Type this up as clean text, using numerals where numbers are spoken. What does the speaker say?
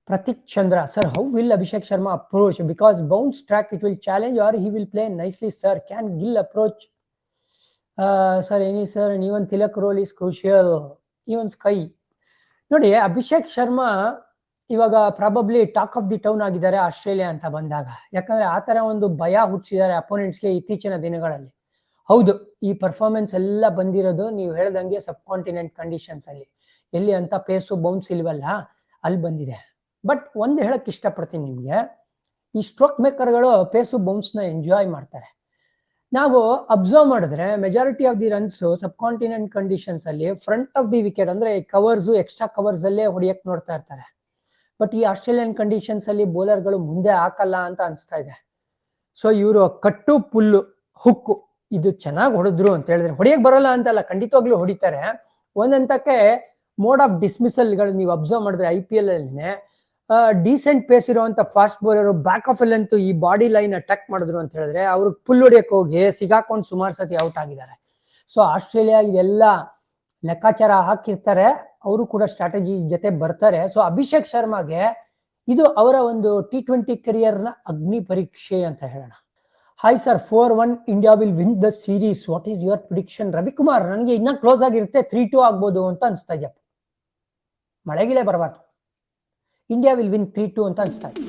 Pratik Chandra, sir, how will Abhishek Sharma approach? Because bounce track, it will challenge or he will play nicely, sir. Can Gill approach? Sir, any sir, and even Tilak role is crucial. Even Sky. ನೋಡಿ ಅಭಿಷೇಕ್ ಶರ್ಮಾ ಇವಾಗ probably talk of the town ಆಗಿದ್ದಾರೆ Australia ಅಂತ ಬಂದಾಗ. ಯಾಕಂದ್ರೆ ಆ ತರ ಒಂದು ಭಯ ಹುಟ್ಟಿಸಿದ್ದಾರೆ ಅಪೋನೆಂಟ್ಸ್ಗೆ ಇತ್ತೀಚಿನ ದಿನಗಳಲ್ಲಿ. ಹೌದು, ಈ ಪರ್ಫಾರ್ಮೆನ್ಸ್ ಎಲ್ಲ ಬಂದಿರೋದು ನೀವು ಹೇಳ್ದಂಗೆ ಸಬ್ ಕಾಂಟಿನೆಂಟ್ ಕಂಡೀಷನ್ಸ್ ಅಲ್ಲಿ. ಎಲ್ಲಿ ಅಂತ ಪೇಸು ಬೌನ್ಸ್ ಇಲ್ವಲ್ಲ, ಅಲ್ಲಿ ಬಂದಿದೆ. ಬಟ್ ಒಂದು ಹೇಳಕ್ ಇಷ್ಟಪಡ್ತೀನಿ ನಿಮ್ಗೆ, ಈ ಸ್ಟ್ರೋಕ್ ಮೇಕರ್ಗಳು ಪೇಸು ಬೌನ್ಸ್ ನ ಎಂಜಾಯ್ ಮಾಡ್ತಾರೆ. ನಾವು ಅಬ್ಸರ್ವ್ ಮಾಡಿದ್ರೆ majority of the runs sub continent conditions ಅಲ್ಲಿ ಫ್ರಂಟ್ ಆಫ್ ದಿ ವಿಕೆಟ್ ಅಂದ್ರೆ ಕವರ್ಸ್ ಎಕ್ಸ್ಟ್ರಾ ಕವರ್ಸ್ ಅಲ್ಲೇ ಹೊಡಿಯಕ್ ನೋಡ್ತಾ ಇರ್ತಾರೆ. ಬಟ್ ಈ ಆಸ್ಟ್ರೇಲಿಯನ್ ಕಂಡೀಷನ್ಸ್ ಅಲ್ಲಿ ಬೌಲರ್ಗಳು ಮುಂದೆ ಹಾಕಲ್ಲ ಅಂತ ಅನ್ಸ್ತಾ ಇದೆ. ಸೊ ಇವರು ಕಟ್ಟು ಪುಲ್ಲು ಹುಕ್ಕು ಇದು ಚೆನ್ನಾಗಿ ಹೊಡೆದ್ರು ಅಂತ ಹೇಳಿದ್ರೆ, ಹೊಡಿಯಕ್ ಬರೋಲ್ಲ ಅಂತಲ್ಲ, ಖಂಡಿತವಾಗ್ಲೂ ಹೊಡಿತಾರೆ. ಒಂದಂತಕ್ಕೆ ಮೋಡ್ ಆಫ್ ಡಿಸ್ಮಿಸಲ್ಗಳು ನೀವು ಅಬ್ಸರ್ವ್ ಮಾಡಿದ್ರೆ IPL ಅಲ್ಲಿನೇ ಡೀಸೆಂಟ್ ಪೇಸ್ ಇರುವಂತ ಫಾಸ್ಟ್ ಬೌಲರ್ ಬ್ಯಾಕ್ ಆಫ್ ಅಲ್ಲಂತೂ ಈ ಬಾಡಿ ಲೈನ್ ಅಟ್ಯಾಕ್ ಮಾಡಿದ್ರು ಅಂತ ಹೇಳಿದ್ರೆ ಅವ್ರು ಪುಲ್ ಹೊಡಿಯಕ್ ಹೋಗಿ ಸಿಗಾಕೊಂಡು ಸುಮಾರು ಸತಿ ಔಟ್ ಆಗಿದ್ದಾರೆ. ಸೊ ಆಸ್ಟ್ರೇಲಿಯಾ ಇದೆಲ್ಲ ಲೆಕ್ಕಾಚಾರ ಹಾಕಿರ್ತಾರೆ, ಅವರು ಕೂಡ ಸ್ಟ್ರಾಟಜಿ ಜೊತೆ ಬರ್ತಾರೆ. ಸೊ ಅಭಿಷೇಕ್ ಶರ್ಮಾಗೆ ಇದು ಅವರ ಒಂದು T20 ಕರಿಯರ್ನ ಅಗ್ನಿ ಪರೀಕ್ಷೆ ಅಂತ ಹೇಳೋಣ. Hi sir, 4-1 India will win the series. What is your prediction? Ravikumar, ನನಗೆ ಇನ್ನ ಕ್ಲೋಸ್ ಆಗಿರುತ್ತೆ, 3-2 ಆಗ್ಬೋದು ಅಂತ ಅನ್ಸ್ತಾ ಇದೆಯಪ್ಪ. ಮಳೆಗಿಳೆ ಬರಬಾರ್ದು, ಇಂಡಿಯಾ ವಿಲ್ ವಿನ್ 3-2 ಅಂತ ಅನ್ಸ್ತಾ ಇದೆ.